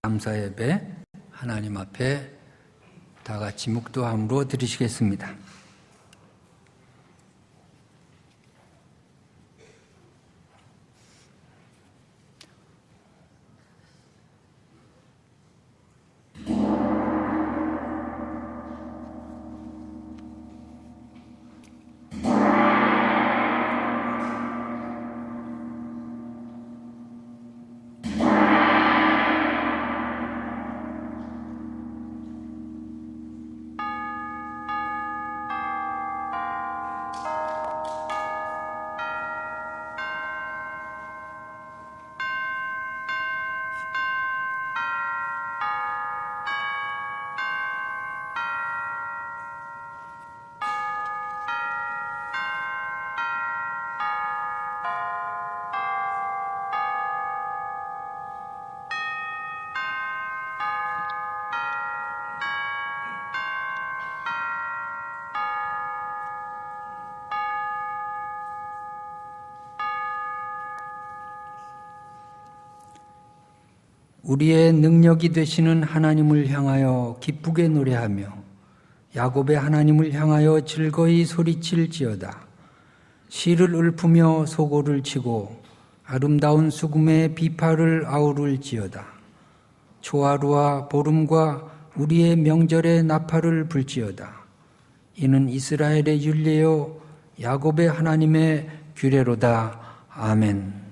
감사 예배 하나님 앞에 다 같이 묵도함으로 드리시겠습니다. 우리의 능력이 되시는 하나님을 향하여 기쁘게 노래하며 야곱의 하나님을 향하여 즐거이 소리칠지어다. 시를 읊으며 소고를 치고 아름다운 수금의 비파를 아우를지어다. 초하루와 보름과 우리의 명절의 나팔을 불지어다. 이는 이스라엘의 율례요 야곱의 하나님의 규례로다. 아멘.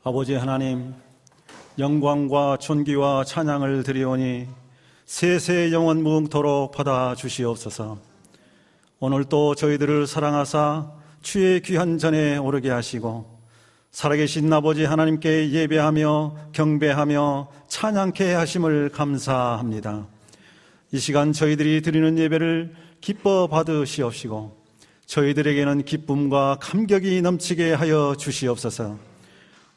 아버지 하나님, 영광과 존귀와 찬양을 드리오니 세세 영원 무궁토록 받아주시옵소서. 오늘 또 저희들을 사랑하사 주의 귀한 전에 오르게 하시고 살아계신 아버지 하나님께 예배하며 경배하며 찬양케 하심을 감사합니다. 이 시간 저희들이 드리는 예배를 기뻐 받으시옵시고 저희들에게는 기쁨과 감격이 넘치게 하여 주시옵소서.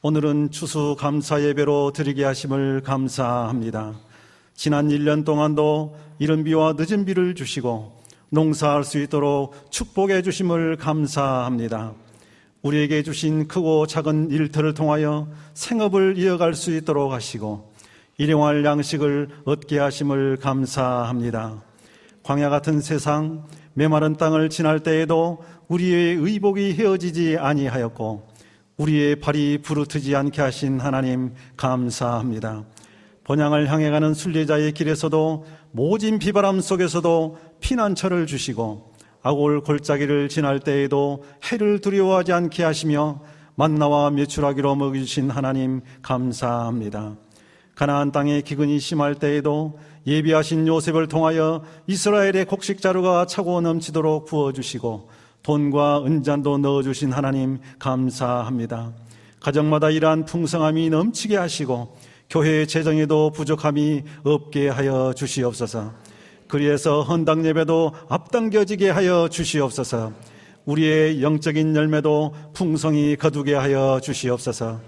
오늘은 추수감사 예배로 드리게 하심을 감사합니다. 지난 1년 동안도 이른 비와 늦은 비를 주시고 농사할 수 있도록 축복해 주심을 감사합니다. 우리에게 주신 크고 작은 일터를 통하여 생업을 이어갈 수 있도록 하시고 일용할 양식을 얻게 하심을 감사합니다. 광야 같은 세상 메마른 땅을 지날 때에도 우리의 의복이 헤어지지 아니하였고 우리의 발이 부르트지 않게 하신 하나님 감사합니다. 번향을 향해 가는 순례자의 길에서도 모진 비바람 속에서도 피난처를 주시고 아골 골짜기를 지날 때에도 해를 두려워하지 않게 하시며 만나와 메추라기로 먹이주신 하나님 감사합니다. 가나안 땅에 기근이 심할 때에도 예비하신 요셉을 통하여 이스라엘의 곡식 자루가 차고 넘치도록 부어주시고 돈과 은잔도 넣어주신 하나님 감사합니다. 가정마다 이러한 풍성함이 넘치게 하시고 교회의 재정에도 부족함이 없게 하여 주시옵소서. 그리해서 헌당 예배도 앞당겨지게 하여 주시옵소서. 우리의 영적인 열매도 풍성히 거두게 하여 주시옵소서.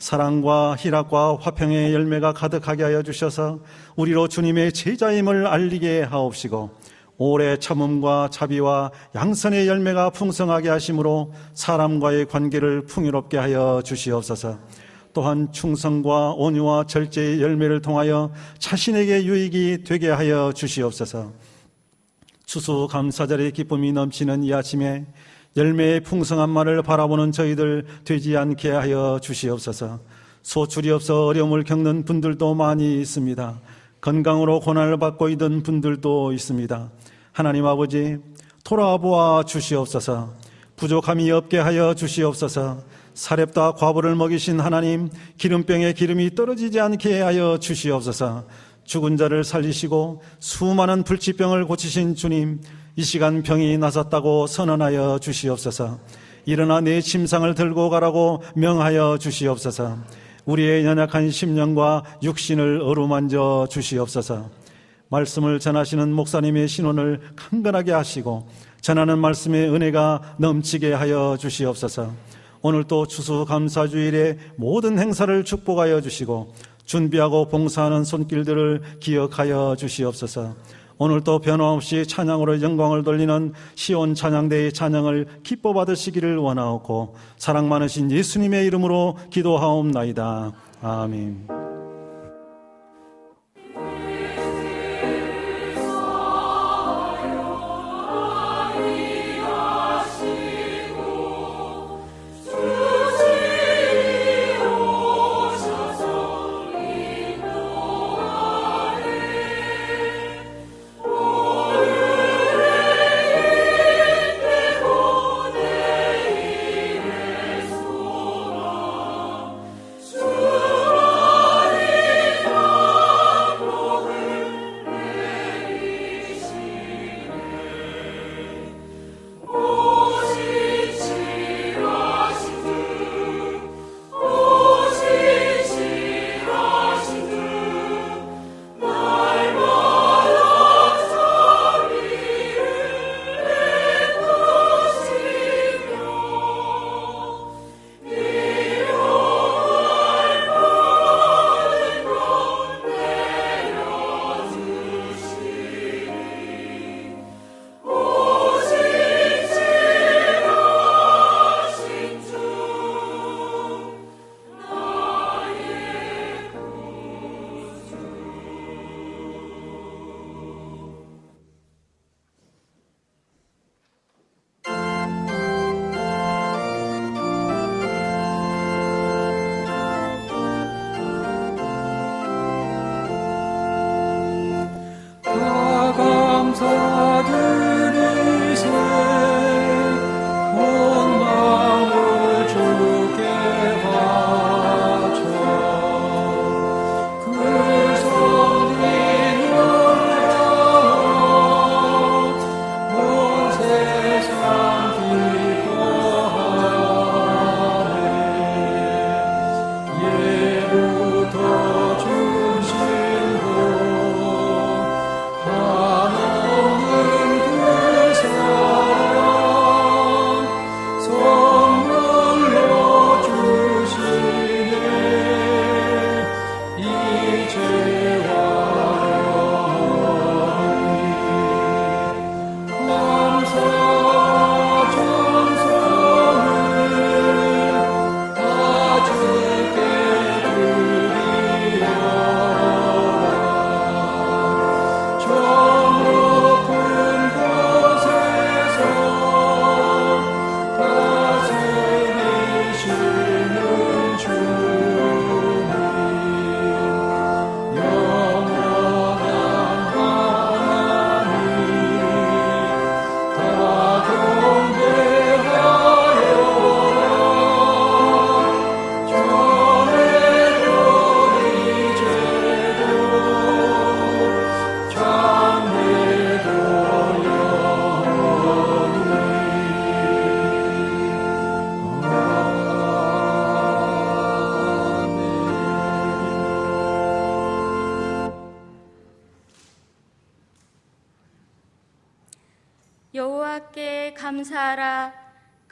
사랑과 희락과 화평의 열매가 가득하게 하여 주셔서 우리로 주님의 제자임을 알리게 하옵시고, 오래 참음과 자비와 양선의 열매가 풍성하게 하심으로 사람과의 관계를 풍요롭게 하여 주시옵소서. 또한 충성과 온유와 절제의 열매를 통하여 자신에게 유익이 되게 하여 주시옵소서. 추수감사절의 기쁨이 넘치는 이 아침에 열매의 풍성한 말을 바라보는 저희들 되지 않게 하여 주시옵소서. 소출이 없어 어려움을 겪는 분들도 많이 있습니다. 건강으로 고난을 받고 있는 분들도 있습니다. 하나님 아버지, 돌아보아 주시옵소서. 부족함이 없게 하여 주시옵소서. 사렙과 과부를 먹이신 하나님, 기름병에 기름이 떨어지지 않게 하여 주시옵소서. 죽은 자를 살리시고 수많은 불치병을 고치신 주님, 이 시간 병이 나섰다고 선언하여 주시옵소서. 일어나 내 침상을 들고 가라고 명하여 주시옵소서. 우리의 연약한 심령과 육신을 어루만져 주시옵소서. 말씀을 전하시는 목사님의 신원을 강건하게 하시고 전하는 말씀의 은혜가 넘치게 하여 주시옵소서. 오늘 또 추수감사주일의 모든 행사를 축복하여 주시고 준비하고 봉사하는 손길들을 기억하여 주시옵소서. 오늘도 변함없이 찬양으로 영광을 돌리는 시온 찬양대의 찬양을 기뻐 받으시기를 원하옵고 사랑 많으신 예수님의 이름으로 기도하옵나이다. 아멘. 여호와께 감사하라.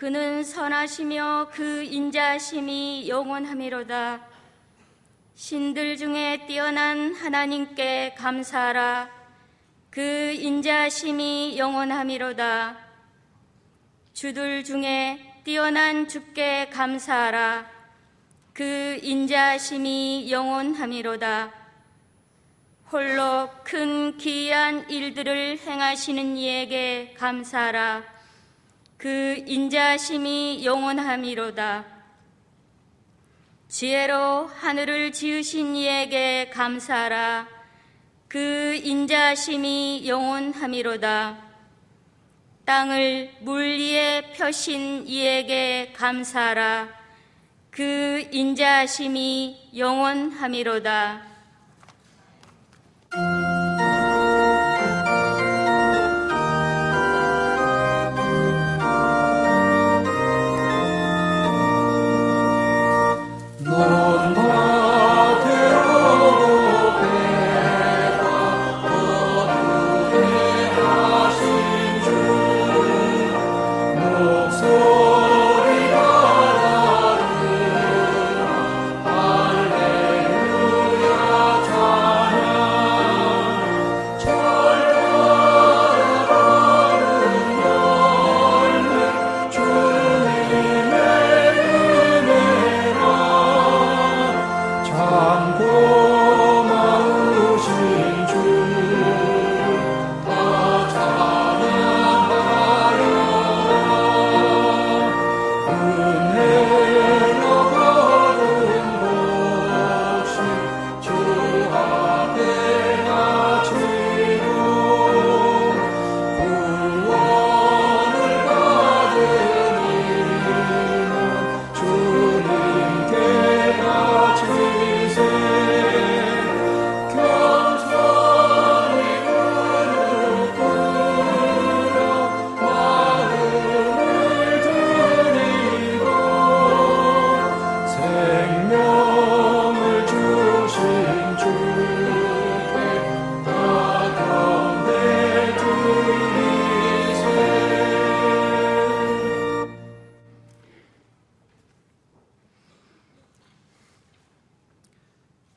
그는 선하시며 그 인자하심이 영원하미로다. 신들 중에 뛰어난 하나님께 감사하라. 그 인자하심이 영원하미로다. 주들 중에 뛰어난 주께 감사하라. 그 인자하심이 영원하미로다. 홀로 큰 기이한 일들을 행하시는 이에게 감사하라. 그 인자하심이 영원하미로다. 지혜로 하늘을 지으신 이에게 감사하라. 그 인자하심이 영원하미로다. 땅을 물 위에 펴신 이에게 감사하라. 그 인자하심이 영원하미로다.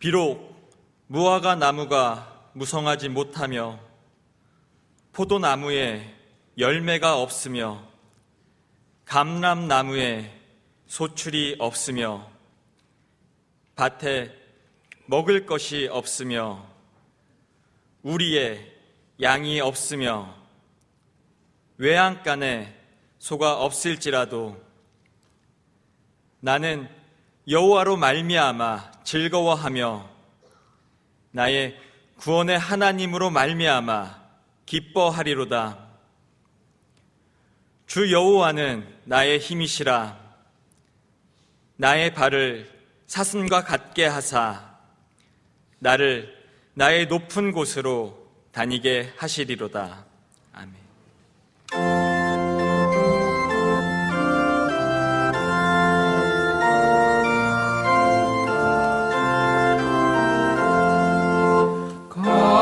비록 무화과 나무가 무성하지 못하며 포도나무에 열매가 없으며 감람나무에 소출이 없으며 밭에 먹을 것이 없으며 우리에 양이 없으며 외양간에 소가 없을지라도 나는 여호와로 말미암아 즐거워하며 나의 구원의 하나님으로 말미암아 기뻐하리로다. 주 여호와는 나의 힘이시라. 나의 발을 사슴과 같게 하사 나를 나의 높은 곳으로 다니게 하시리로다. 아멘. 영영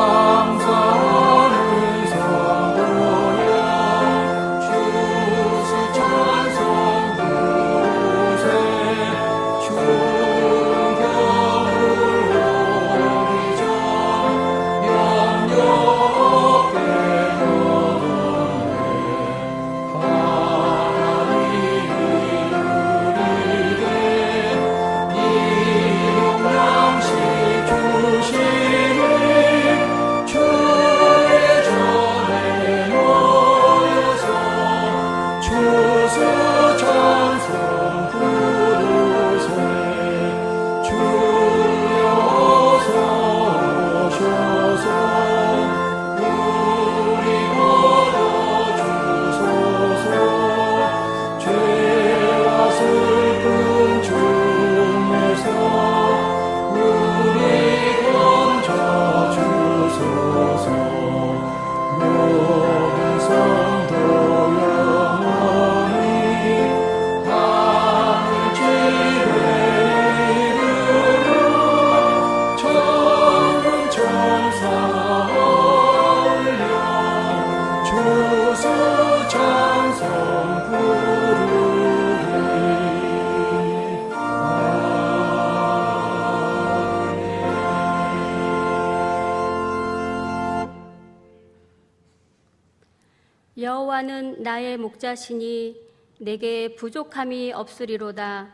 여호와는 나의 목자시니 내게 부족함이 없으리로다.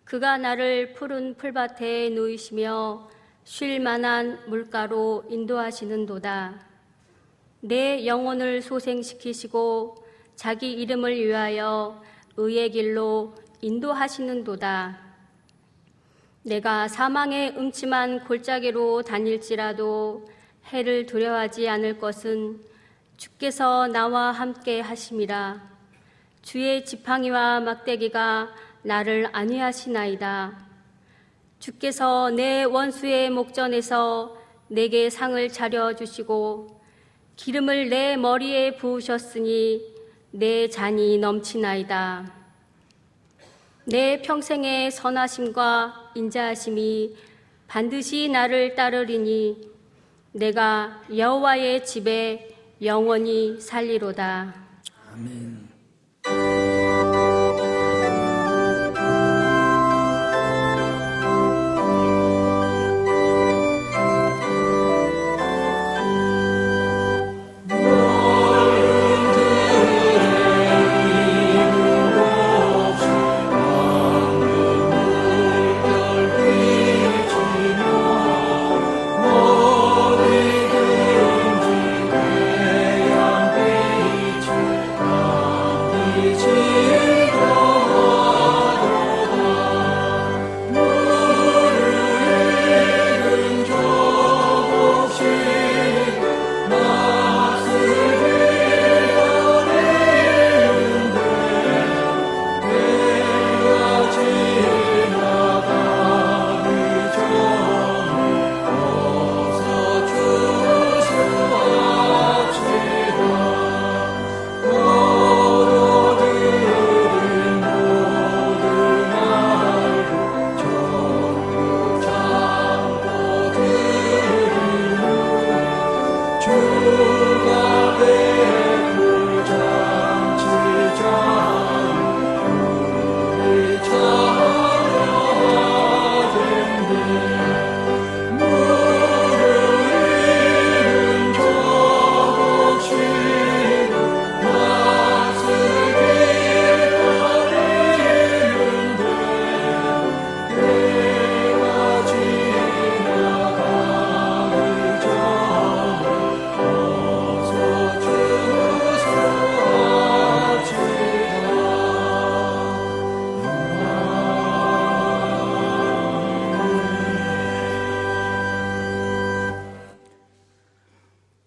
그가 나를 푸른 풀밭에 누이시며 쉴 만한 물가로 인도하시는도다. 내 영혼을 소생시키시고 자기 이름을 위하여 의의 길로 인도하시는도다. 내가 사망의 음침한 골짜기로 다닐지라도 해를 두려워하지 않을 것은 주께서 나와 함께 하심이라. 주의 지팡이와 막대기가 나를 안위하시나이다. 주께서 내 원수의 목전에서 내게 상을 차려주시고 기름을 내 머리에 부으셨으니 내 잔이 넘치나이다. 내 평생의 선하심과 인자하심이 반드시 나를 따르리니 내가 여호와의 집에 영원히 살리로다. 아멘.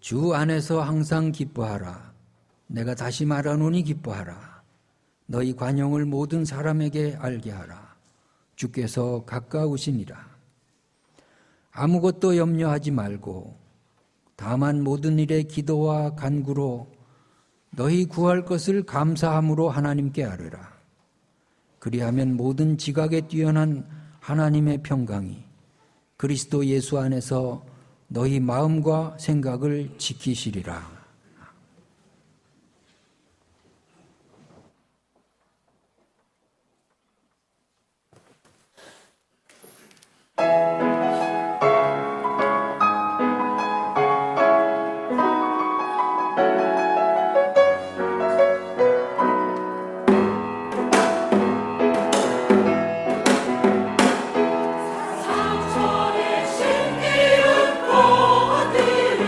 주 안에서 항상 기뻐하라. 내가 다시 말하노니 기뻐하라. 너희 관용을 모든 사람에게 알게 하라. 주께서 가까우시니라. 아무것도 염려하지 말고 다만 모든 일에 기도와 간구로 너희 구할 것을 감사함으로 하나님께 아뢰라. 그리하면 모든 지각에 뛰어난 하나님의 평강이 그리스도 예수 안에서 너희 마음과 생각을 지키시리라. 상처에 신기운 꽃들이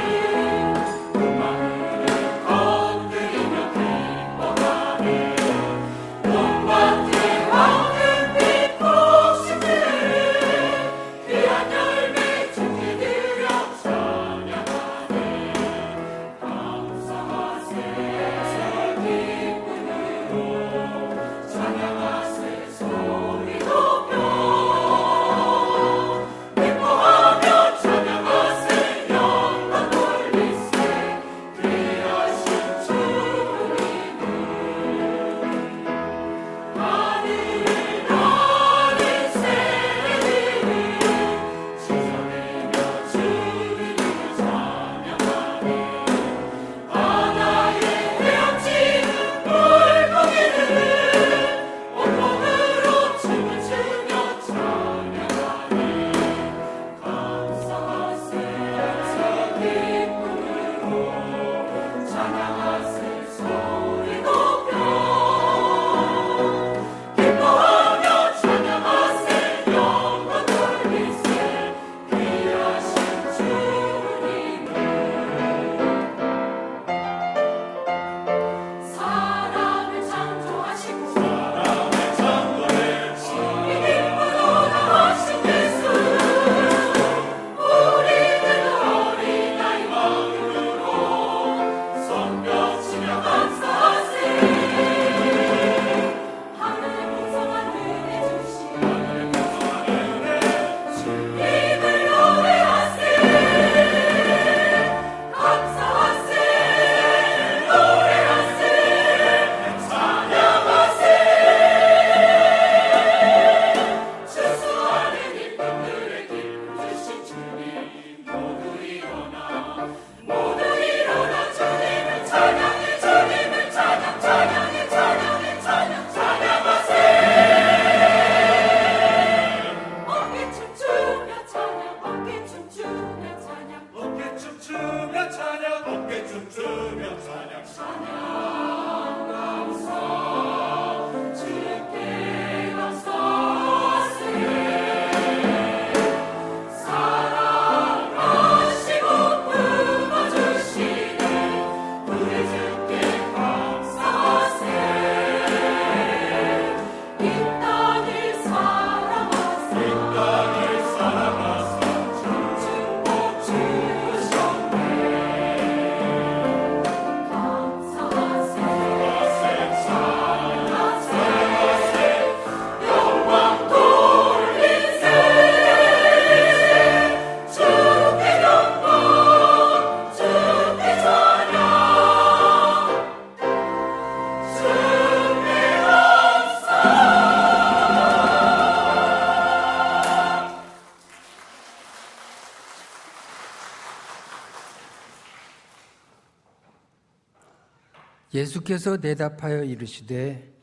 예수께서 대답하여 이르시되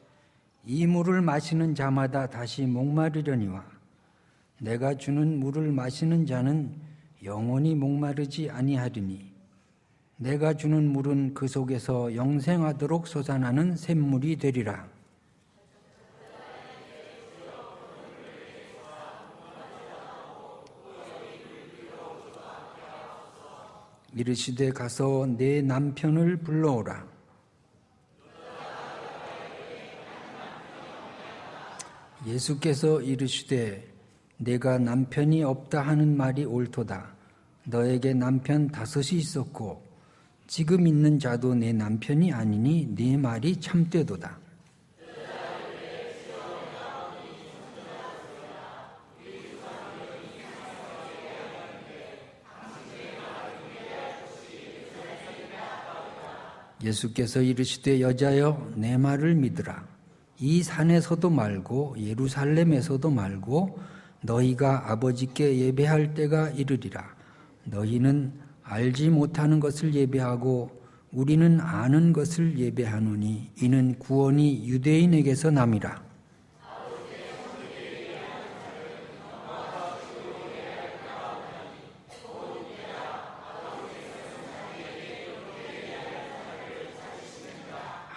이 물을 마시는 자마다 다시 목마르려니와 내가 주는 물을 마시는 자는 영원히 목마르지 아니하리니 내가 주는 물은 그 속에서 영생하도록 솟아나는 샘물이 되리라. 이르시되 가서 내 남편을 불러오라. 예수께서 이르시되 내가 남편이 없다 하는 말이 옳도다. 너에게 남편 5이 있었고 지금 있는 자도 내 남편이 아니니 네 말이 참되도다. 예수께서 이르시되 여자여 내 말을 믿으라. 이 산에서도 말고 예루살렘에서도 말고 너희가 아버지께 예배할 때가 이르리라. 너희는 알지 못하는 것을 예배하고 우리는 아는 것을 예배하노니 이는 구원이 유대인에게서 남이라.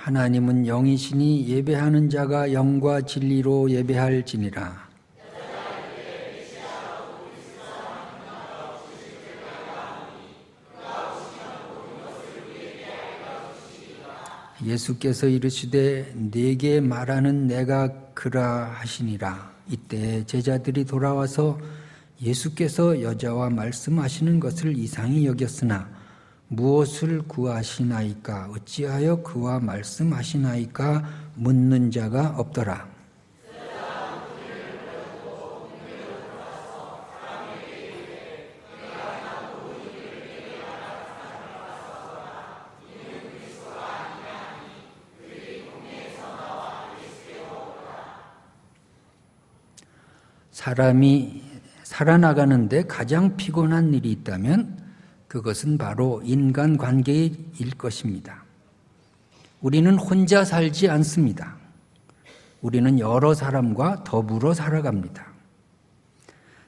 하나님은 영이시니 예배하는 자가 영과 진리로 예배할지니라. 예수께서 이르시되 네게 말하는 내가 그라 하시니라. 이때 제자들이 돌아와서 예수께서 여자와 말씀하시는 것을 이상히 여겼으나 무엇을 구하시나이까 어찌하여 그와 말씀하시나이까 묻는 자가 없더라. 사람이 살아나가는데 가장 피곤한 일이 있다면 그것은 바로 인간관계일 것입니다. 우리는 혼자 살지 않습니다. 우리는 여러 사람과 더불어 살아갑니다.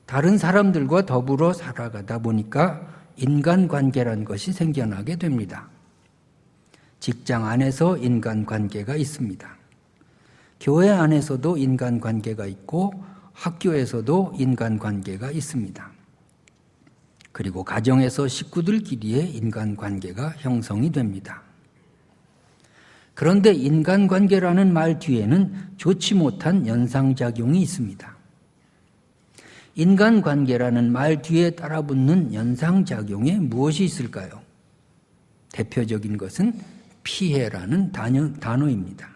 다른 사람들과 더불어 살아가다 보니까 인간관계란 것이 생겨나게 됩니다. 직장 안에서 인간관계가 있습니다. 교회 안에서도 인간관계가 있고 학교에서도 인간관계가 있습니다. 그리고 가정에서 식구들끼리의 인간관계가 형성이 됩니다. 그런데 인간관계라는 말 뒤에는 좋지 못한 연상작용이 있습니다. 인간관계라는 말 뒤에 따라붙는 연상작용에 무엇이 있을까요? 대표적인 것은 피해라는 단어입니다.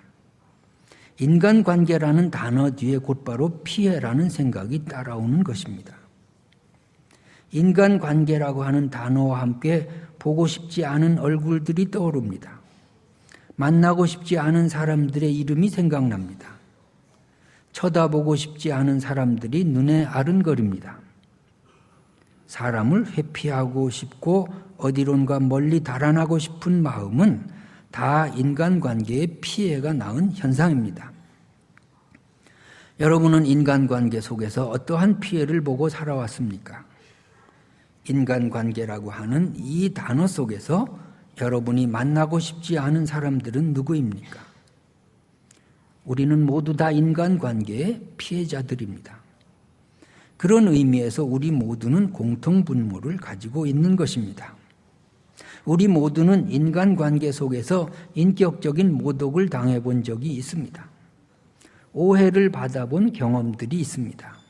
인간관계라는 단어 뒤에 곧바로 피해라는 생각이 따라오는 것입니다. 인간관계라고 하는 단어와 함께 보고 싶지 않은 얼굴들이 떠오릅니다. 만나고 싶지 않은 사람들의 이름이 생각납니다. 쳐다보고 싶지 않은 사람들이 눈에 아른거립니다. 사람을 회피하고 싶고 어디론가 멀리 달아나고 싶은 마음은 다 인간관계의 피해가 낳은 현상입니다. 여러분은 인간관계 속에서 어떠한 피해를 보고 살아왔습니까? 인간관계라고 하는 이 단어 속에서 여러분이 만나고 싶지 않은 사람들은 누구입니까? 우리는 모두 다 인간관계의 피해자들입니다. 그런 의미에서 우리 모두는 공통분모를 가지고 있는 것입니다. 우리 모두는 인간관계 속에서 인격적인 모독을 당해본 적이 있습니다. 오해를 받아본 경험들이 있습니다.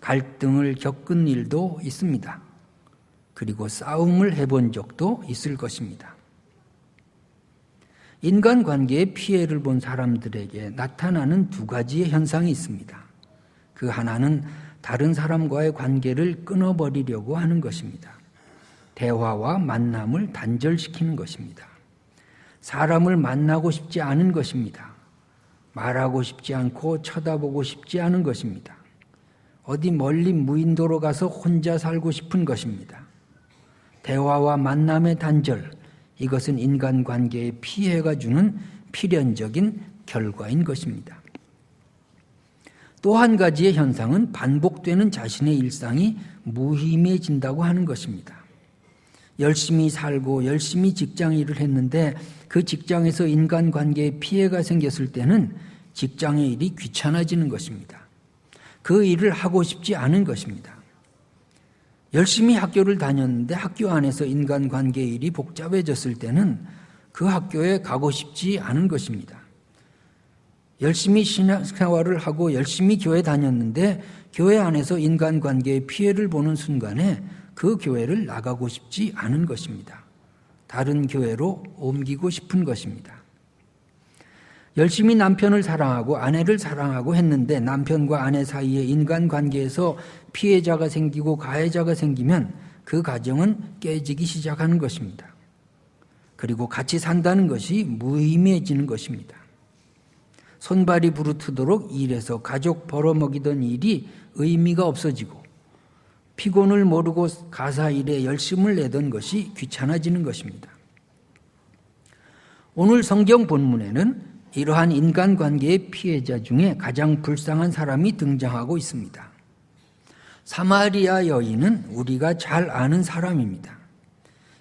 갈등을 겪은 일도 있습니다. 그리고 싸움을 해본 적도 있을 것입니다. 인간관계의 피해를 본 사람들에게 나타나는 2가지의 현상이 있습니다. 그 하나는 다른 사람과의 관계를 끊어버리려고 하는 것입니다. 대화와 만남을 단절시키는 것입니다. 사람을 만나고 싶지 않은 것입니다. 말하고 싶지 않고 쳐다보고 싶지 않은 것입니다. 어디 멀리 무인도로 가서 혼자 살고 싶은 것입니다. 대화와 만남의 단절, 이것은 인간관계에 피해가 주는 필연적인 결과인 것입니다. 또 한 가지의 현상은 반복되는 자신의 일상이 무의미해진다고 하는 것입니다. 열심히 살고 열심히 직장 일을 했는데 그 직장에서 인간관계에 피해가 생겼을 때는 직장의 일이 귀찮아지는 것입니다. 그 일을 하고 싶지 않은 것입니다. 열심히 학교를 다녔는데 학교 안에서 인간관계 일이 복잡해졌을 때는 그 학교에 가고 싶지 않은 것입니다. 열심히 신앙생활을 하고 열심히 교회 다녔는데 교회 안에서 인간관계에 피해를 보는 순간에 그 교회를 나가고 싶지 않은 것입니다. 다른 교회로 옮기고 싶은 것입니다. 열심히 남편을 사랑하고 아내를 사랑하고 했는데 남편과 아내 사이에 인간관계에서 피해자가 생기고 가해자가 생기면 그 가정은 깨지기 시작하는 것입니다. 그리고 같이 산다는 것이 무의미해지는 것입니다. 손발이 부르트도록 일해서 가족 벌어먹이던 일이 의미가 없어지고 피곤을 모르고 가사 일에 열심을 내던 것이 귀찮아지는 것입니다. 오늘 성경 본문에는 이러한 인간관계의 피해자 중에 가장 불쌍한 사람이 등장하고 있습니다. 사마리아 여인은 우리가 잘 아는 사람입니다.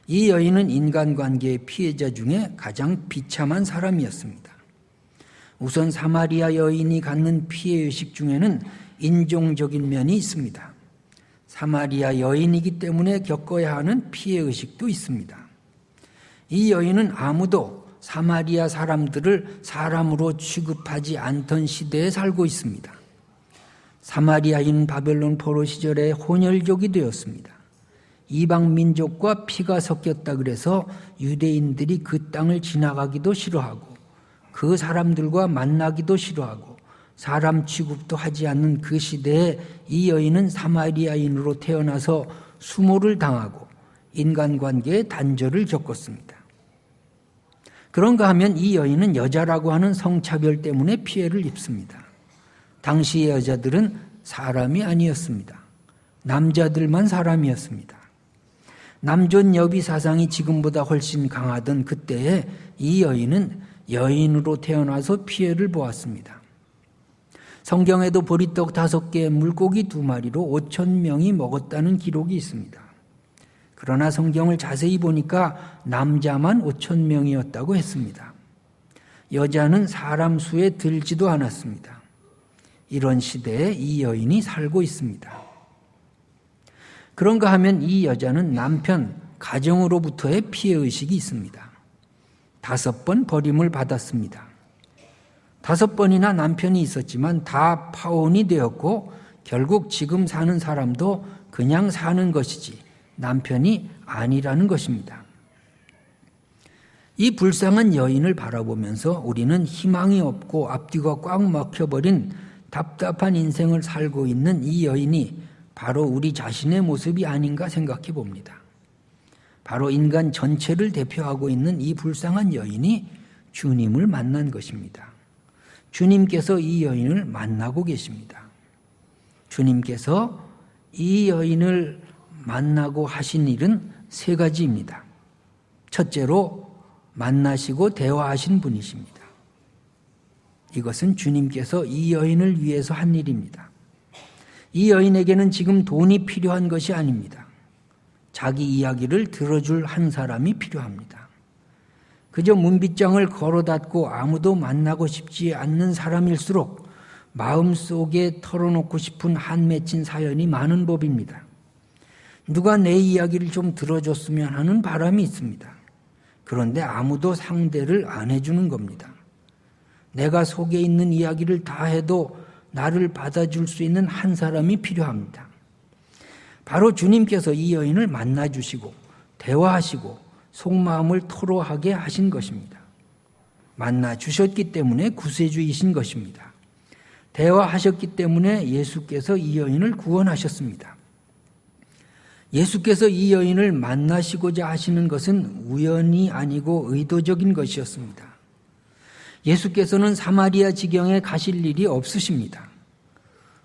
이 여인은 인간관계의 피해자 중에 가장 비참한 사람이었습니다. 우선 사마리아 여인이 갖는 피해의식 중에는 인종적인 면이 있습니다. 사마리아 여인이기 때문에 겪어야 하는 피해의식도 있습니다. 이 여인은 아무도 사마리아 사람들을 사람으로 취급하지 않던 시대에 살고 있습니다. 사마리아인 바벨론 포로 시절에 혼혈족이 되었습니다. 이방 민족과 피가 섞였다 그래서 유대인들이 그 땅을 지나가기도 싫어하고 그 사람들과 만나기도 싫어하고 사람 취급도 하지 않는 그 시대에 이 여인은 사마리아인으로 태어나서 수모를 당하고 인간관계의 단절을 겪었습니다. 그런가 하면 이 여인은 여자라고 하는 성차별 때문에 피해를 입습니다. 당시의 여자들은 사람이 아니었습니다. 남자들만 사람이었습니다. 남존 여비 사상이 지금보다 훨씬 강하던 그때에 이 여인은 여인으로 태어나서 피해를 보았습니다. 성경에도 보리떡 5개, 물고기 2마리로 5,000명이 먹었다는 기록이 있습니다. 그러나 성경을 자세히 보니까 남자만 5,000명이었다고 했습니다. 여자는 사람 수에 들지도 않았습니다. 이런 시대에 이 여인이 살고 있습니다. 그런가 하면 이 여자는 남편, 가정으로부터의 피해의식이 있습니다. 5번 버림을 받았습니다. 5번이나 남편이 있었지만 다 파혼이 되었고 결국 지금 사는 사람도 그냥 사는 것이지 남편이 아니라는 것입니다. 이 불쌍한 여인을 바라보면서 우리는 희망이 없고 앞뒤가 꽉 막혀버린 답답한 인생을 살고 있는 이 여인이 바로 우리 자신의 모습이 아닌가 생각해 봅니다. 바로 인간 전체를 대표하고 있는 이 불쌍한 여인이 주님을 만난 것입니다. 주님께서 이 여인을 만나고 계십니다. 주님께서 이 여인을 만나고 하신 일은 3가지입니다. 첫째로 만나시고 대화하신 분이십니다. 이것은 주님께서 이 여인을 위해서 한 일입니다. 이 여인에게는 지금 돈이 필요한 것이 아닙니다. 자기 이야기를 들어줄 한 사람이 필요합니다. 그저 문빗장을 걸어닫고 아무도 만나고 싶지 않는 사람일수록 마음속에 털어놓고 싶은 한 맺힌 사연이 많은 법입니다. 누가 내 이야기를 좀 들어줬으면 하는 바람이 있습니다. 그런데 아무도 상대를 안 해주는 겁니다. 내가 속에 있는 이야기를 다 해도 나를 받아줄 수 있는 한 사람이 필요합니다. 바로 주님께서 이 여인을 만나주시고 대화하시고 속마음을 토로하게 하신 것입니다. 만나주셨기 때문에 구세주이신 것입니다. 대화하셨기 때문에 예수께서 이 여인을 구원하셨습니다. 예수께서 이 여인을 만나시고자 하시는 것은 우연이 아니고 의도적인 것이었습니다. 예수께서는 사마리아 지경에 가실 일이 없으십니다.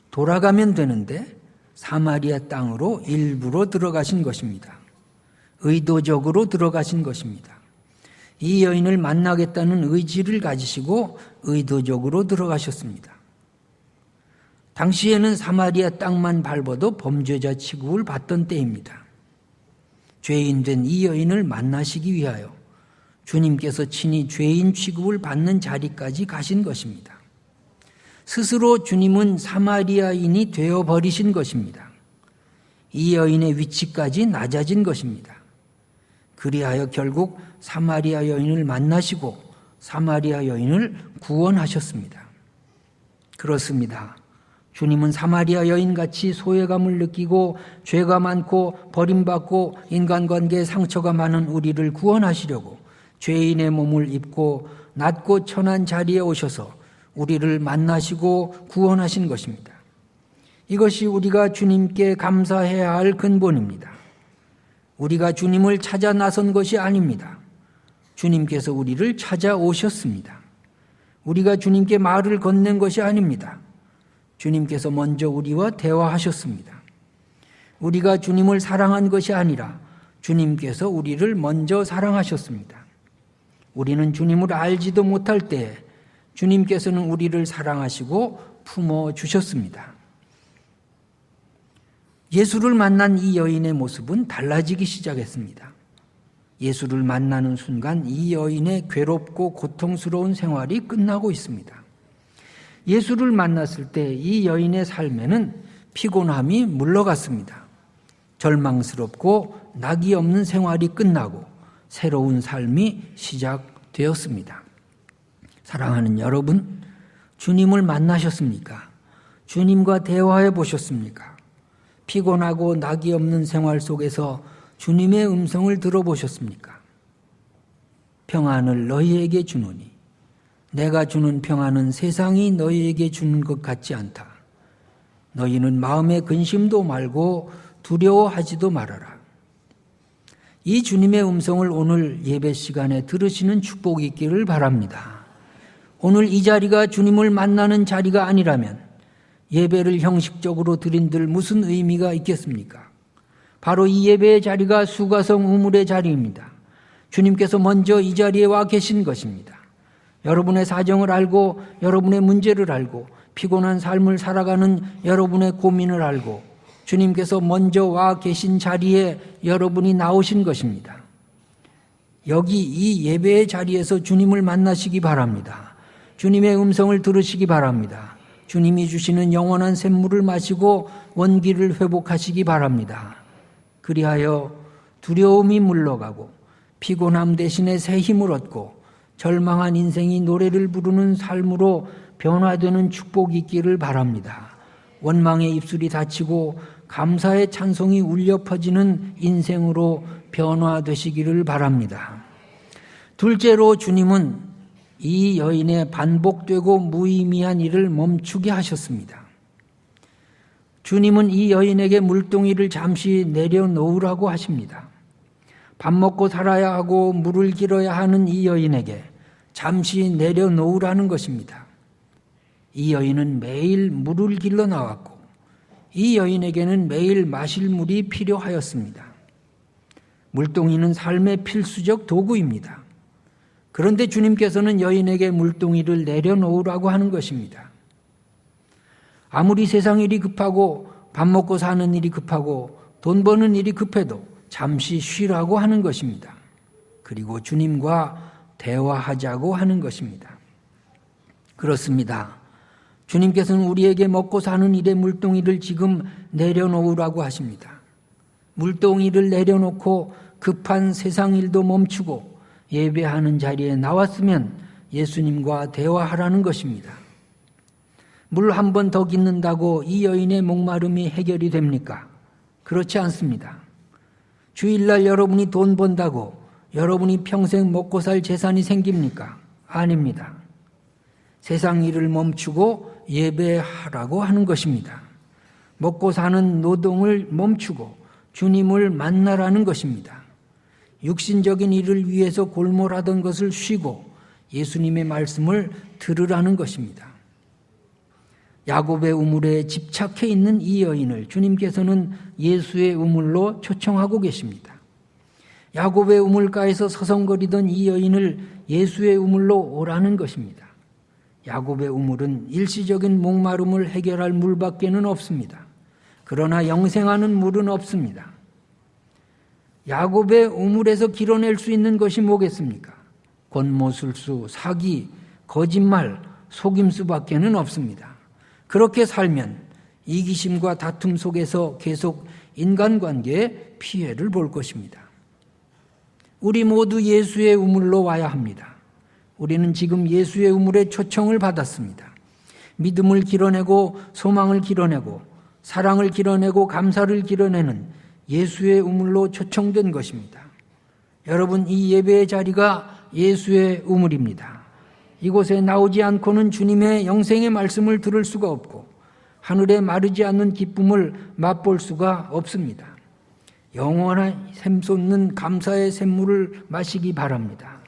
돌아가면 되는데 사마리아 땅으로 일부러 들어가신 것입니다. 의도적으로 들어가신 것입니다. 이 여인을 만나겠다는 의지를 가지시고 의도적으로 들어가셨습니다. 당시에는 사마리아 땅만 밟아도 범죄자 취급을 받던 때입니다. 죄인 된 이 여인을 만나시기 위하여 주님께서 친히 죄인 취급을 받는 자리까지 가신 것입니다. 스스로 주님은 사마리아인이 되어버리신 것입니다. 이 여인의 위치까지 낮아진 것입니다. 그리하여 결국 사마리아 여인을 만나시고 사마리아 여인을 구원하셨습니다. 그렇습니다. 주님은 사마리아 여인같이 소외감을 느끼고 죄가 많고 버림받고 인간관계에 상처가 많은 우리를 구원하시려고 죄인의 몸을 입고 낮고 천한 자리에 오셔서 우리를 만나시고 구원하신 것입니다. 이것이 우리가 주님께 감사해야 할 근본입니다. 우리가 주님을 찾아 나선 것이 아닙니다. 주님께서 우리를 찾아오셨습니다. 우리가 주님께 말을 건넨 것이 아닙니다. 주님께서 먼저 우리와 대화하셨습니다. 우리가 주님을 사랑한 것이 아니라 주님께서 우리를 먼저 사랑하셨습니다. 우리는 주님을 알지도 못할 때에 주님께서는 우리를 사랑하시고 품어주셨습니다. 예수를 만난 이 여인의 모습은 달라지기 시작했습니다. 예수를 만나는 순간 이 여인의 괴롭고 고통스러운 생활이 끝나고 있습니다. 예수를 만났을 때 이 여인의 삶에는 피곤함이 물러갔습니다. 절망스럽고 낙이 없는 생활이 끝나고 새로운 삶이 시작되었습니다. 사랑하는 여러분, 주님을 만나셨습니까? 주님과 대화해 보셨습니까? 피곤하고 낙이 없는 생활 속에서 주님의 음성을 들어보셨습니까? 평안을 너희에게 주노니 내가 주는 평안은 세상이 너희에게 주는 것 같지 않다. 너희는 마음에 근심도 말고 두려워하지도 말아라. 이 주님의 음성을 오늘 예배 시간에 들으시는 축복이 있기를 바랍니다. 오늘 이 자리가 주님을 만나는 자리가 아니라면 예배를 형식적으로 드린들 무슨 의미가 있겠습니까? 바로 이 예배의 자리가 수가성 우물의 자리입니다. 주님께서 먼저 이 자리에 와 계신 것입니다. 여러분의 사정을 알고 여러분의 문제를 알고 피곤한 삶을 살아가는 여러분의 고민을 알고 주님께서 먼저 와 계신 자리에 여러분이 나오신 것입니다. 여기 이 예배의 자리에서 주님을 만나시기 바랍니다. 주님의 음성을 들으시기 바랍니다. 주님이 주시는 영원한 샘물을 마시고 원기를 회복하시기 바랍니다. 그리하여 두려움이 물러가고 피곤함 대신에 새 힘을 얻고 절망한 인생이 노래를 부르는 삶으로 변화되는 축복이 있기를 바랍니다. 원망의 입술이 닫히고 감사의 찬송이 울려 퍼지는 인생으로 변화되시기를 바랍니다. 둘째로 주님은 이 여인의 반복되고 무의미한 일을 멈추게 하셨습니다. 주님은 이 여인에게 물동이를 잠시 내려놓으라고 하십니다. 밥 먹고 살아야 하고 물을 길어야 하는 이 여인에게 잠시 내려놓으라는 것입니다. 이 여인은 매일 물을 길러 나왔고 이 여인에게는 매일 마실 물이 필요하였습니다. 물동이는 삶의 필수적 도구입니다. 그런데 주님께서는 여인에게 물동이를 내려놓으라고 하는 것입니다. 아무리 세상 일이 급하고 밥 먹고 사는 일이 급하고 돈 버는 일이 급해도 잠시 쉬라고 하는 것입니다. 그리고 주님과 대화하자고 하는 것입니다. 그렇습니다. 주님께서는 우리에게 먹고 사는 일의 물동이를 지금 내려놓으라고 하십니다. 물동이를 내려놓고 급한 세상 일도 멈추고 예배하는 자리에 나왔으면 예수님과 대화하라는 것입니다. 물 한 번 더 깃는다고 이 여인의 목마름이 해결이 됩니까? 그렇지 않습니다. 주일날 여러분이 돈 번다고 여러분이 평생 먹고 살 재산이 생깁니까? 아닙니다. 세상 일을 멈추고 예배하라고 하는 것입니다. 먹고 사는 노동을 멈추고 주님을 만나라는 것입니다. 육신적인 일을 위해서 골몰하던 것을 쉬고 예수님의 말씀을 들으라는 것입니다. 야곱의 우물에 집착해 있는 이 여인을 주님께서는 예수의 우물로 초청하고 계십니다. 야곱의 우물가에서 서성거리던 이 여인을 예수의 우물로 오라는 것입니다. 야곱의 우물은 일시적인 목마름을 해결할 물밖에는 없습니다. 그러나 영생하는 물은 없습니다. 야곱의 우물에서 길어낼 수 있는 것이 뭐겠습니까? 권모술수, 사기, 거짓말, 속임수밖에는 없습니다. 그렇게 살면 이기심과 다툼 속에서 계속 인간관계에 피해를 볼 것입니다. 우리 모두 예수의 우물로 와야 합니다. 우리는 지금 예수의 우물에 초청을 받았습니다. 믿음을 길어내고 소망을 길어내고 사랑을 길어내고 감사를 길어내는 예수의 우물로 초청된 것입니다. 여러분, 이 예배의 자리가 예수의 우물입니다. 이곳에 나오지 않고는 주님의 영생의 말씀을 들을 수가 없고 하늘에 마르지 않는 기쁨을 맛볼 수가 없습니다. 영원한 샘솟는 감사의 샘물을 마시기 바랍니다.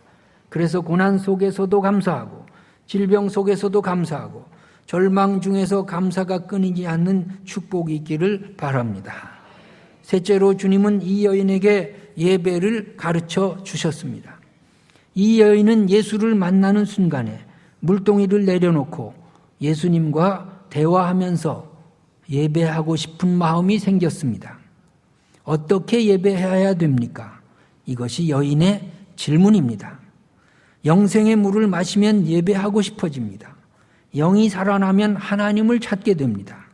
그래서 고난 속에서도 감사하고 질병 속에서도 감사하고 절망 중에서 감사가 끊이지 않는 축복이 있기를 바랍니다. 셋째로 주님은 이 여인에게 예배를 가르쳐 주셨습니다. 이 여인은 예수를 만나는 순간에 물동이를 내려놓고 예수님과 대화하면서 예배하고 싶은 마음이 생겼습니다. 어떻게 예배해야 됩니까? 이것이 여인의 질문입니다. 영생의 물을 마시면 예배하고 싶어집니다. 영이 살아나면 하나님을 찾게 됩니다.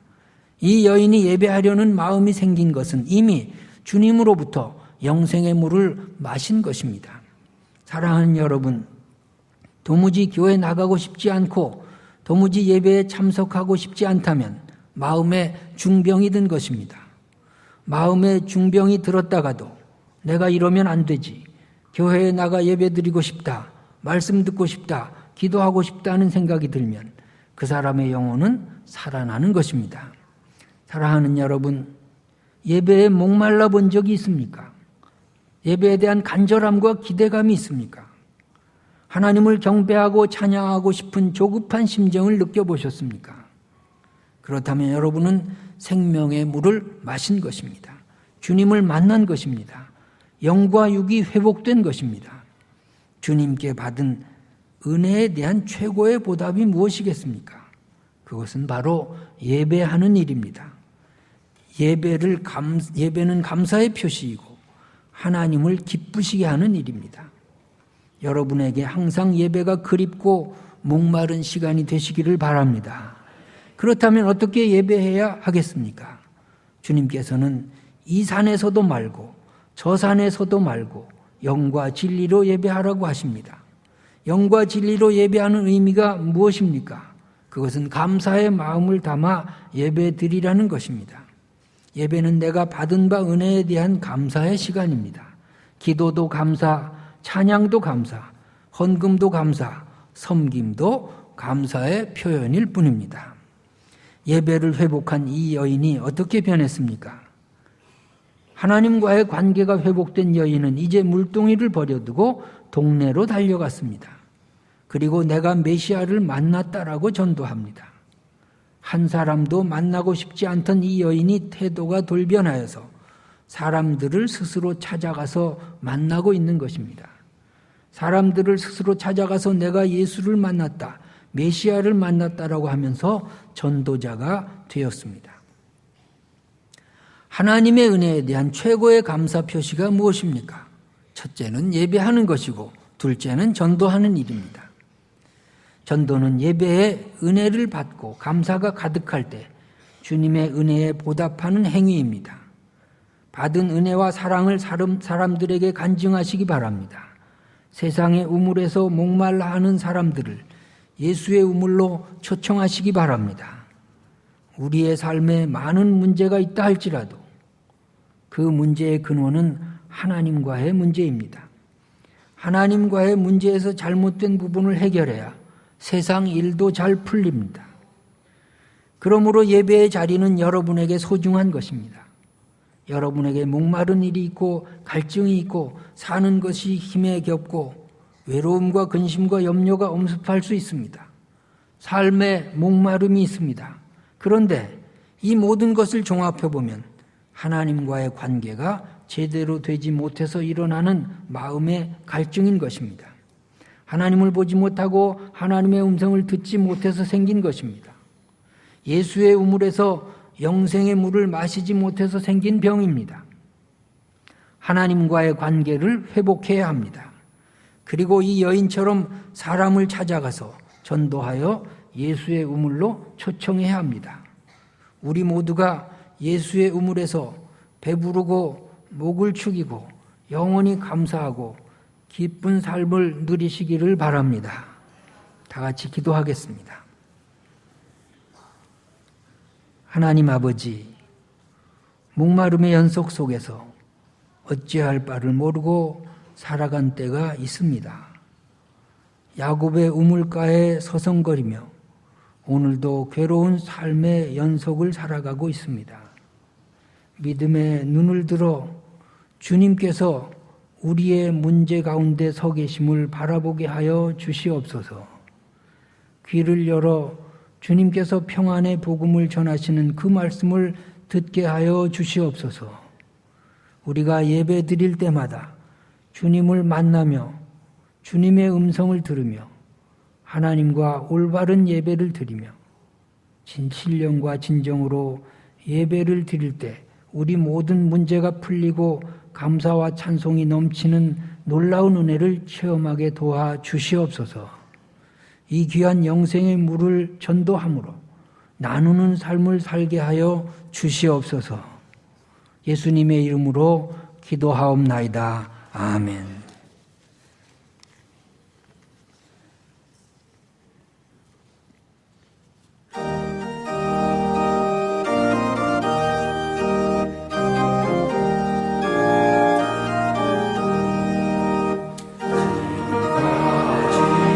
이 여인이 예배하려는 마음이 생긴 것은 이미 주님으로부터 영생의 물을 마신 것입니다. 사랑하는 여러분, 도무지 교회 나가고 싶지 않고 도무지 예배에 참석하고 싶지 않다면 마음에 중병이 든 것입니다. 마음에 중병이 들었다가도 내가 이러면 안 되지, 교회에 나가 예배 드리고 싶다, 말씀 듣고 싶다, 기도하고 싶다는 생각이 들면 그 사람의 영혼은 살아나는 것입니다. 사랑하는 여러분, 예배에 목말라 본 적이 있습니까? 예배에 대한 간절함과 기대감이 있습니까? 하나님을 경배하고 찬양하고 싶은 조급한 심정을 느껴보셨습니까? 그렇다면 여러분은 생명의 물을 마신 것입니다. 주님을 만난 것입니다. 영과 육이 회복된 것입니다. 주님께 받은 은혜에 대한 최고의 보답이 무엇이겠습니까? 그것은 바로 예배하는 일입니다. 예배는 감사의 표시이고 하나님을 기쁘시게 하는 일입니다. 여러분에게 항상 예배가 그립고 목마른 시간이 되시기를 바랍니다. 그렇다면 어떻게 예배해야 하겠습니까? 주님께서는 이 산에서도 말고 저 산에서도 말고 영과 진리로 예배하라고 하십니다. 영과 진리로 예배하는 의미가 무엇입니까? 그것은 감사의 마음을 담아 예배드리라는 것입니다. 예배는 내가 받은 바 은혜에 대한 감사의 시간입니다. 기도도 감사, 찬양도 감사, 헌금도 감사, 섬김도 감사의 표현일 뿐입니다. 예배를 회복한 이 여인이 어떻게 변했습니까? 하나님과의 관계가 회복된 여인은 이제 물동이를 버려두고 동네로 달려갔습니다. 그리고 내가 메시아를 만났다라고 전도합니다. 한 사람도 만나고 싶지 않던 이 여인이 태도가 돌변하여서 사람들을 스스로 찾아가서 만나고 있는 것입니다. 사람들을 스스로 찾아가서 내가 예수를 만났다, 메시아를 만났다라고 하면서 전도자가 되었습니다. 하나님의 은혜에 대한 최고의 감사 표시가 무엇입니까? 첫째는 예배하는 것이고 둘째는 전도하는 일입니다. 전도는 예배에 은혜를 받고 감사가 가득할 때 주님의 은혜에 보답하는 행위입니다. 받은 은혜와 사랑을 사람들에게 간증하시기 바랍니다. 세상의 우물에서 목말라 하는 사람들을 예수의 우물로 초청하시기 바랍니다. 우리의 삶에 많은 문제가 있다 할지라도 그 문제의 근원은 하나님과의 문제입니다. 하나님과의 문제에서 잘못된 부분을 해결해야 세상 일도 잘 풀립니다. 그러므로 예배의 자리는 여러분에게 소중한 것입니다. 여러분에게 목마른 일이 있고 갈증이 있고 사는 것이 힘에 겹고 외로움과 근심과 염려가 엄습할 수 있습니다. 삶에 목마름이 있습니다. 그런데 이 모든 것을 종합해보면 하나님과의 관계가 제대로 되지 못해서 일어나는 마음의 갈증인 것입니다. 하나님을 보지 못하고 하나님의 음성을 듣지 못해서 생긴 것입니다. 예수의 우물에서 영생의 물을 마시지 못해서 생긴 병입니다. 하나님과의 관계를 회복해야 합니다. 그리고 이 여인처럼 사람을 찾아가서 전도하여 예수의 우물로 초청해야 합니다. 우리 모두가 예수의 우물에서 배부르고 목을 축이고 영원히 감사하고 기쁜 삶을 누리시기를 바랍니다. 다 같이 기도하겠습니다. 하나님 아버지, 목마름의 연속 속에서 어찌할 바를 모르고 살아간 때가 있습니다. 야곱의 우물가에 서성거리며 오늘도 괴로운 삶의 연속을 살아가고 있습니다. 믿음의 눈을 들어 주님께서 우리의 문제 가운데 서 계심을 바라보게 하여 주시옵소서. 귀를 열어 주님께서 평안의 복음을 전하시는 그 말씀을 듣게 하여 주시옵소서. 우리가 예배 드릴 때마다 주님을 만나며 주님의 음성을 들으며 하나님과 올바른 예배를 드리며 신령과 진정으로 예배를 드릴 때 우리 모든 문제가 풀리고 감사와 찬송이 넘치는 놀라운 은혜를 체험하게 도와 주시옵소서. 이 귀한 영생의 물을 전도함으로 나누는 삶을 살게 하여 주시옵소서. 예수님의 이름으로 기도하옵나이다. 아멘. 주의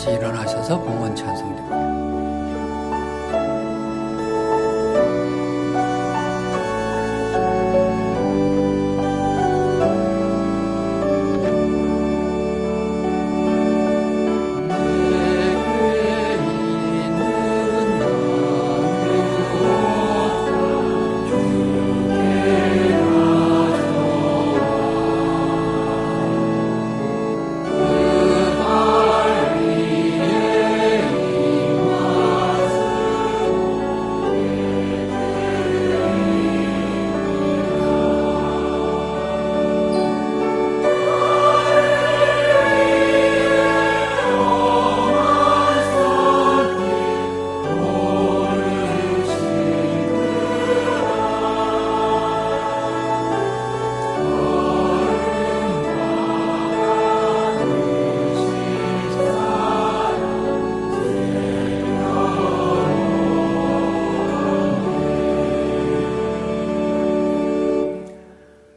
같이 일어나셔서 봉헌 찬송 드립니다.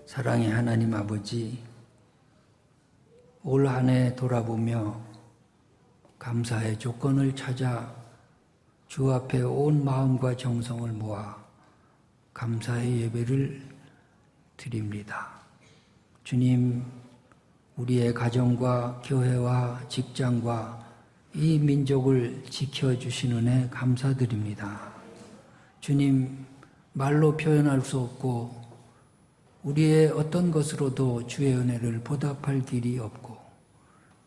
사랑의 하나님 아버지, 올 한 해 돌아보며 감사의 조건을 찾아 주 앞에 온 마음과 정성을 모아 감사의 예배를 드립니다. 주님, 우리의 가정과 교회와 직장과 이 민족을 지켜주신 은혜 감사드립니다. 주님, 말로 표현할 수 없고 우리의 어떤 것으로도 주의 은혜를 보답할 길이 없고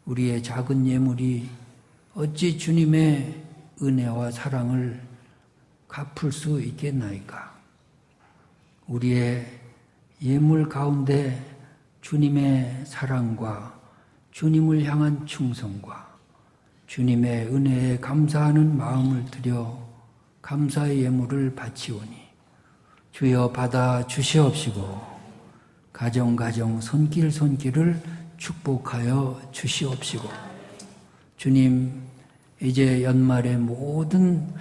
우리의 작은 예물이 어찌 주님의 은혜와 사랑을 갚을 수 있겠나이까. 우리의 예물 가운데 주님의 사랑과 주님을 향한 충성과 주님의 은혜에 감사하는 마음을 들여 감사의 예물을 바치오니 주여 받아 주시옵시고 가정 손길을 축복하여 주시옵시고 주님, 이제 연말의 모든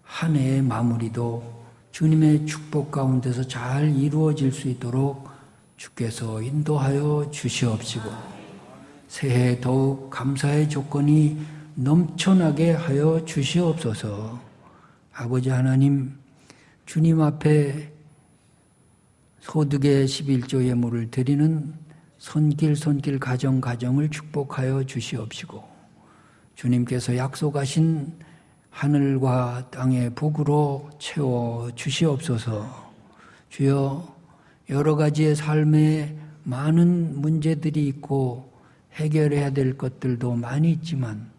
한 해의 마무리도 주님의 축복 가운데서 잘 이루어질 수 있도록 주께서 인도하여 주시옵시고 새해 더욱 감사의 조건이 넘쳐나게 하여 주시옵소서. 아버지 하나님, 주님 앞에 소득의 11조 예물을 드리는 손길 가정을 축복하여 주시옵시고 주님께서 약속하신 하늘과 땅의 복으로 채워 주시옵소서. 주여, 여러 가지의 삶에 많은 문제들이 있고 해결해야 될 것들도 많이 있지만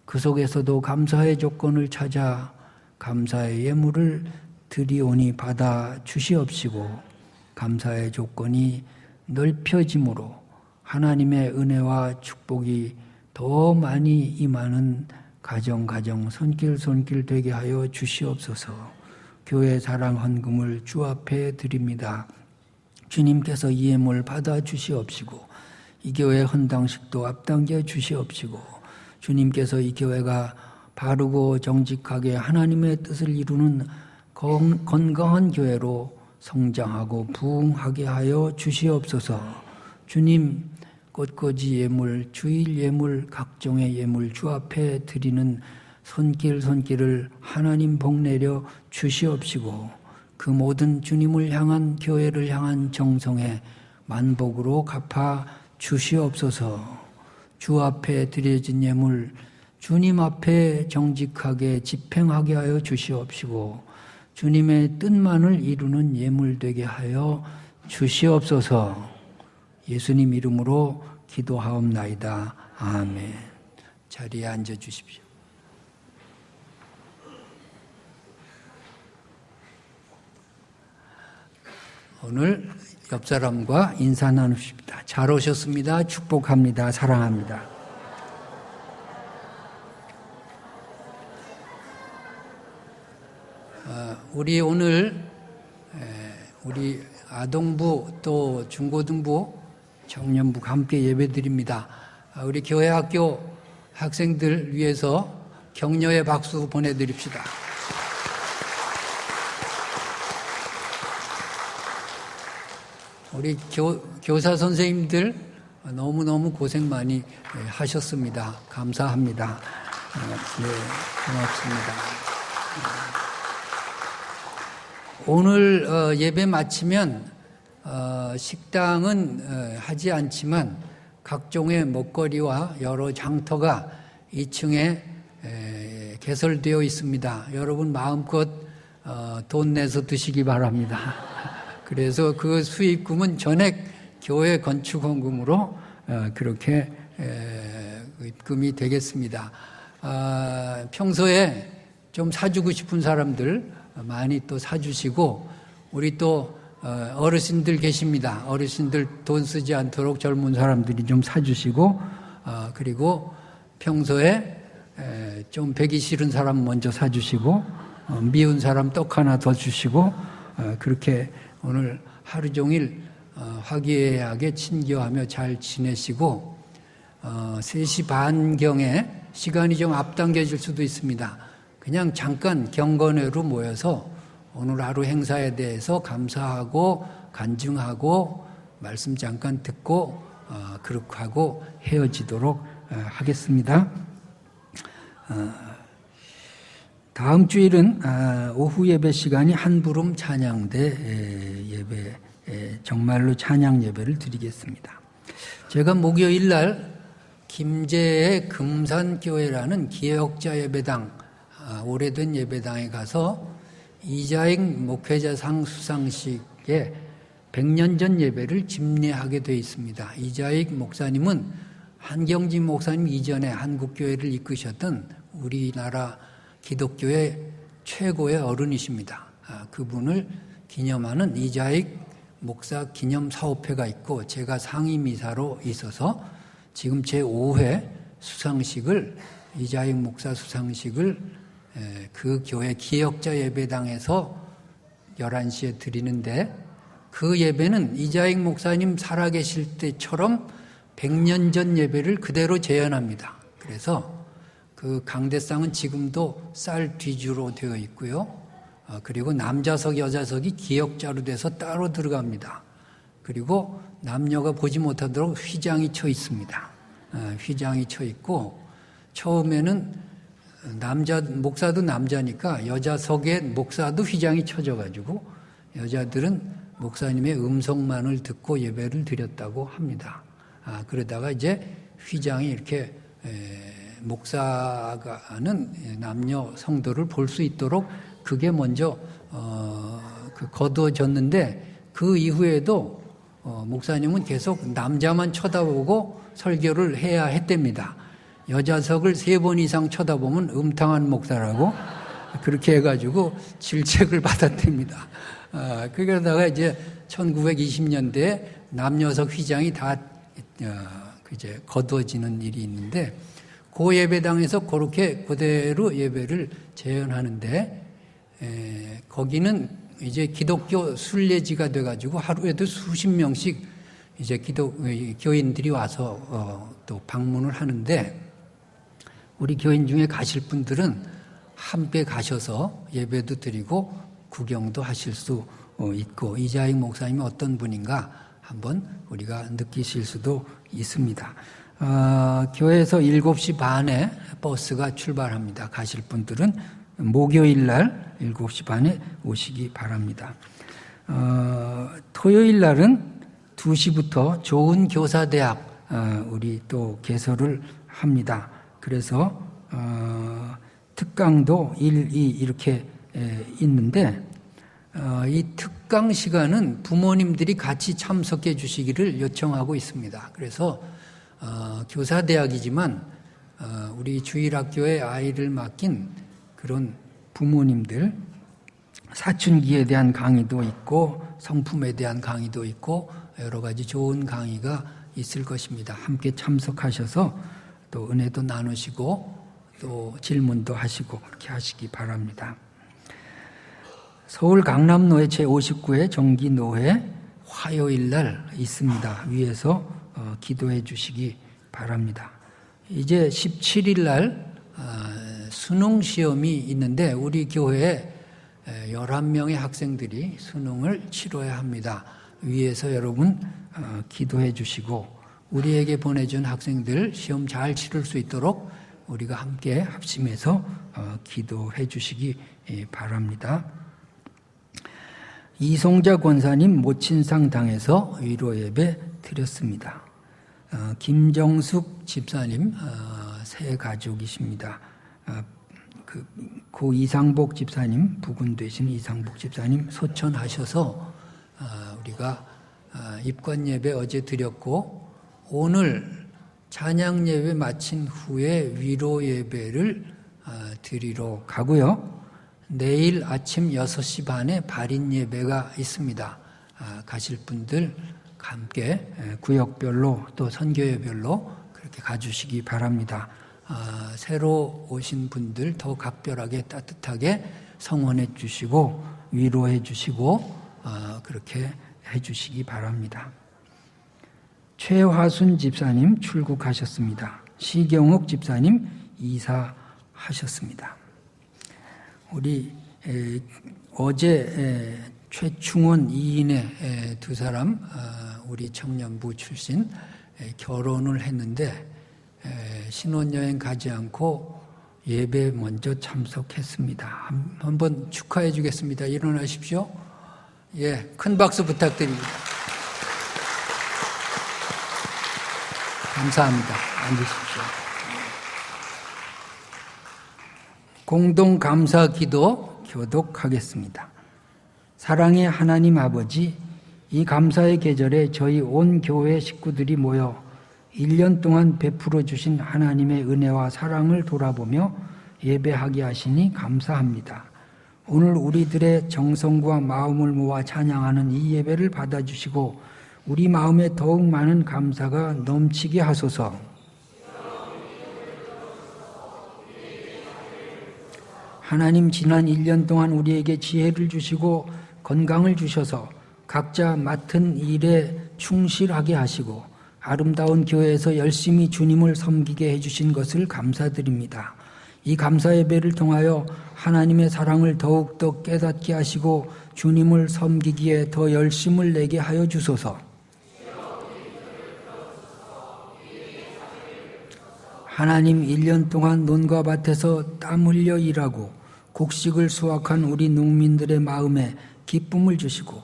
그 속에서도 감사의 조건을 찾아 감사의 예물을 드리오니 받아 주시옵시고 감사의 조건이 넓혀짐으로 하나님의 은혜와 축복이 더 많이 임하는 가정 손길 되게 하여 주시옵소서. 교회 사랑 헌금을 주 앞에 드립니다. 주님께서 이 예물 받아 주시옵시고 이 교회 헌당식도 앞당겨 주시옵시고 주님께서 이 교회가 바르고 정직하게 하나님의 뜻을 이루는 건강한 교회로 성장하고 부흥하게 하여 주시옵소서. 주님, 꽃꽂이 예물, 주일 예물, 각종의 예물 주 앞에 드리는 손길을 하나님 복내려 주시옵시고 그 모든 주님을 향한 교회를 향한 정성에 만복으로 갚아 주시옵소서. 주 앞에 드려진 예물 주님 앞에 정직하게 집행하게 하여 주시옵시고 주님의 뜻만을 이루는 예물 되게 하여 주시옵소서. 예수님 이름으로 기도하옵나이다. 아멘. 자리에 앉아 주십시오. 오늘 옆 사람과 인사 나누십니다. 잘 오셨습니다. 축복합니다. 사랑합니다. 우리 오늘 우리 아동부 또 중고등부 청년부가 함께 예배드립니다. 우리 교회 학교 학생들 위해서 격려의 박수 보내드립시다. 우리 교사 선생님들 너무너무 고생 많이 하셨습니다. 감사합니다. 네, 고맙습니다. 오늘 예배 마치면 식당은 하지 않지만 각종의 먹거리와 여러 장터가 2층에 개설되어 있습니다. 여러분 마음껏 돈 내서 드시기 바랍니다. 그래서 그 수익금은 전액 교회 건축헌금으로 그렇게 입금이 되겠습니다. 평소에 좀 사주고 싶은 사람들 많이 또 사주시고, 우리 또 어르신들 계십니다. 어르신들 돈 쓰지 않도록 젊은 사람들이 좀 사주시고, 그리고 평소에 좀 배기 싫은 사람 먼저 사주시고, 미운 사람 떡 하나 더 주시고, 그렇게 오늘 하루 종일 화기애애하게 친교하며 잘 지내시고, 3시 반경에 시간이 좀 앞당겨질 수도 있습니다. 그냥 잠깐 경건회로 모여서 오늘 하루 행사에 대해서 감사하고 간증하고 말씀 잠깐 듣고 그렇게 하고 헤어지도록 하겠습니다. 다음 주일은 오후 예배 시간이 한부름 찬양대 예배, 정말로 찬양 예배를 드리겠습니다. 제가 목요일 날 김제의 금산교회라는 기억자 예배당, 오래된 예배당에 가서 이자익 목회자상 수상식에 100년 전 예배를 집례하게 되어 있습니다. 이자익 목사님은 한경진 목사님 이전에 한국교회를 이끄셨던 우리나라 기독교의 최고의 어른이십니다. 그분을 기념하는 이자익 목사 기념 사업회가 있고, 제가 상임이사로 있어서 지금 제5회 수상식을, 이자익 목사 수상식을 그 교회 기억자 예배당에서 11시에 드리는데, 그 예배는 이자익 목사님 살아계실 때처럼 100년 전 예배를 그대로 재현합니다. 그래서 그 강대상은 지금도 쌀 뒤주로 되어 있고요. 그리고 남자석, 여자석이 기역자로 돼서 따로 들어갑니다. 그리고 남녀가 보지 못하도록 휘장이 쳐 있습니다. 휘장이 쳐 있고, 처음에는 목사도 남자니까 여자석에 목사도 휘장이 쳐져가지고 여자들은 목사님의 음성만을 듣고 예배를 드렸다고 합니다. 그러다가 이제 휘장이 이렇게 목사가는 남녀 성도를 볼 수 있도록 그게 먼저 거두어졌는데, 그 이후에도 목사님은 계속 남자만 쳐다보고 설교를 해야 했답니다. 여자석을 3번 이상 쳐다보면 음탕한 목사라고 그렇게 해가지고 질책을 받았답니다. 그러다가 이제 1920년대에 남녀석 휘장이 다 이제 거두어지는 일이 있는데, 그 예배당에서 그렇게 그대로 예배를 재현하는데, 거기는 이제 기독교 순례지가 돼가지고 하루에도 수십 명씩 이제 교인들이 와서 또 방문을 하는데, 우리 교인 중에 가실 분들은 함께 가셔서 예배도 드리고 구경도 하실 수 있고, 이자익 목사님이 어떤 분인가 한번 우리가 느끼실 수도 있습니다. 교회에서 7시 반에 버스가 출발합니다. 가실 분들은 목요일 날 7시 반에 오시기 바랍니다. 토요일 날은 2시부터 좋은 교사대학 우리 또 개설을 합니다. 그래서 특강도 1, 2 이렇게 있는데, 이 특강 시간은 부모님들이 같이 참석해 주시기를 요청하고 있습니다. 그래서 교사대학이지만 우리 주일학교에 아이를 맡긴 그런 부모님들, 사춘기에 대한 강의도 있고 성품에 대한 강의도 있고 여러 가지 좋은 강의가 있을 것입니다. 함께 참석하셔서 또 은혜도 나누시고 또 질문도 하시고 그렇게 하시기 바랍니다. 서울 강남노회 제59회 정기노회 화요일 날 있습니다. 위에서 기도해 주시기 바랍니다. 이제 17일 날 수능 시험이 있는데, 우리 교회에 11명의 학생들이 수능을 치러야 합니다. 위에서 여러분 기도해 주시고, 우리에게 보내준 학생들 시험 잘 치를 수 있도록 우리가 함께 합심해서 기도해 주시기 바랍니다. 이송자 권사님 모친상 당해서 위로 예배 드렸습니다. 김정숙 집사님 새 가족이십니다. 고 이상복 집사님, 부군 되신 이상복 집사님 소천하셔서 우리가 입관 예배 어제 드렸고, 오늘 찬양 예배 마친 후에 위로 예배를 드리러 가고요. 내일 아침 6시 반에 발인 예배가 있습니다. 가실 분들 함께 구역별로 또 선교회별로 그렇게 가주시기 바랍니다. 새로 오신 분들 더 각별하게 따뜻하게 성원해 주시고 위로해 주시고 그렇게 해 주시기 바랍니다. 최화순 집사님 출국하셨습니다. 시경옥 집사님 이사하셨습니다. 우리 어제 최충원 이인의 두 사람 우리 청년부 출신 결혼을 했는데 신혼여행 가지 않고 예배 먼저 참석했습니다. 한번 축하해 주겠습니다. 일어나십시오. 예, 큰 박수 부탁드립니다. 감사합니다. 앉으십시오. 공동 감사 기도 교독하겠습니다. 사랑의 하나님 아버지, 이 감사의 계절에 저희 온 교회 식구들이 모여 1년 동안 베풀어 주신 하나님의 은혜와 사랑을 돌아보며 예배하게 하시니 감사합니다. 오늘 우리들의 정성과 마음을 모아 찬양하는 이 예배를 받아주시고 우리 마음에 더욱 많은 감사가 넘치게 하소서. 하나님, 지난 1년 동안 우리에게 지혜를 주시고 건강을 주셔서 각자 맡은 일에 충실하게 하시고 아름다운 교회에서 열심히 주님을 섬기게 해주신 것을 감사드립니다. 이 감사 예배를 통하여 하나님의 사랑을 더욱더 깨닫게 하시고 주님을 섬기기에 더 열심을 내게 하여 주소서. 하나님, 1년 동안 논과 밭에서 땀 흘려 일하고 곡식을 수확한 우리 농민들의 마음에 기쁨을 주시고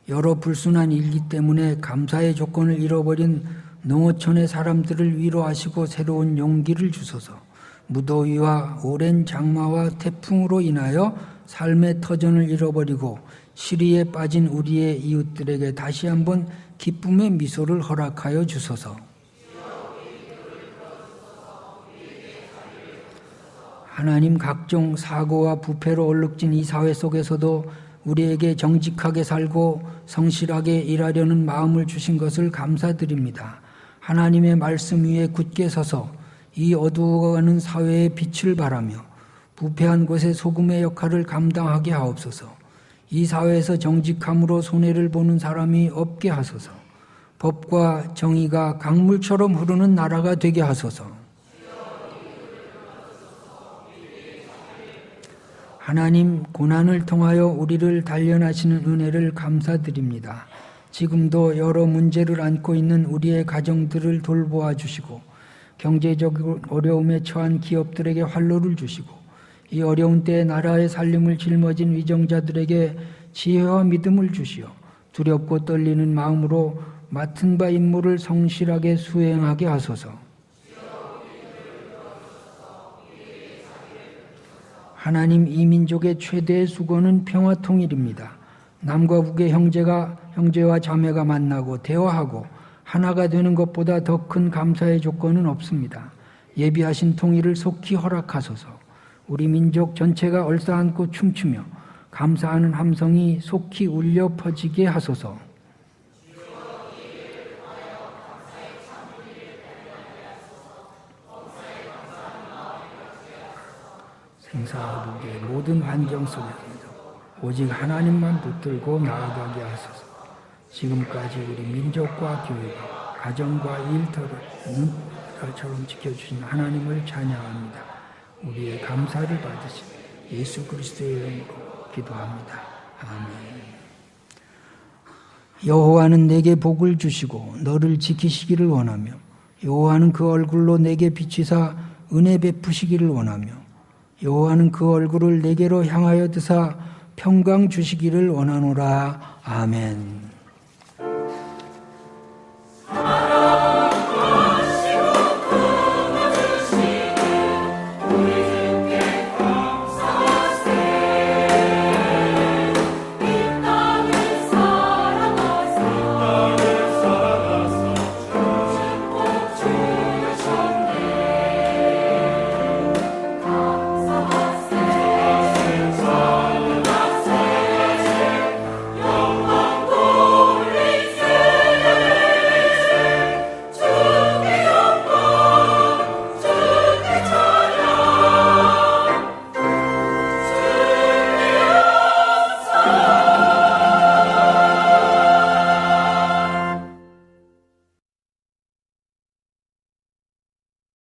여러 불순한 일기 때문에 감사의 조건을 잃어버린 농어촌의 사람들을 위로하시고 새로운 용기를 주소서. 무더위와 오랜 장마와 태풍으로 인하여 삶의 터전을 잃어버리고 시리에 빠진 우리의 이웃들에게 다시 한번 기쁨의 미소를 허락하여 주소서. 하나님, 각종 사고와 부패로 얼룩진 이 사회 속에서도 우리에게 정직하게 살고 성실하게 일하려는 마음을 주신 것을 감사드립니다. 하나님의 말씀 위에 굳게 서서 이 어두워가는 사회의 빛을 발하며 부패한 곳의 소금의 역할을 감당하게 하옵소서. 이 사회에서 정직함으로 손해를 보는 사람이 없게 하소서. 법과 정의가 강물처럼 흐르는 나라가 되게 하소서. 하나님, 고난을 통하여 우리를 단련하시는 은혜를 감사드립니다. 지금도 여러 문제를 안고 있는 우리의 가정들을 돌보아 주시고 경제적 어려움에 처한 기업들에게 활로를 주시고 이 어려운 때에 나라의 살림을 짊어진 위정자들에게 지혜와 믿음을 주시어 두렵고 떨리는 마음으로 맡은 바 임무를 성실하게 수행하게 하소서. 하나님, 이 민족의 최대의 수고는 평화통일입니다. 남과 북의 형제와 자매가 만나고 대화하고 하나가 되는 것보다 더 큰 감사의 조건은 없습니다. 예비하신 통일을 속히 허락하소서. 우리 민족 전체가 얼싸안고 춤추며 감사하는 함성이 속히 울려 퍼지게 하소서. 생사복의 모든 환경 속에서 오직 하나님만 붙들고 나아가게 하소서. 지금까지 우리 민족과 교회가 가정과 일터를 눈처럼 지켜주신 하나님을 찬양합니다. 우리의 감사를 받으신 예수 그리스도의 이름으로 기도합니다. 아멘. 여호와는 내게 복을 주시고 너를 지키시기를 원하며 여호와는 그 얼굴로 내게 비치사 은혜 베푸시기를 원하며 여호와는 그 얼굴을 내게로 향하여 드사 평강 주시기를 원하노라. 아멘.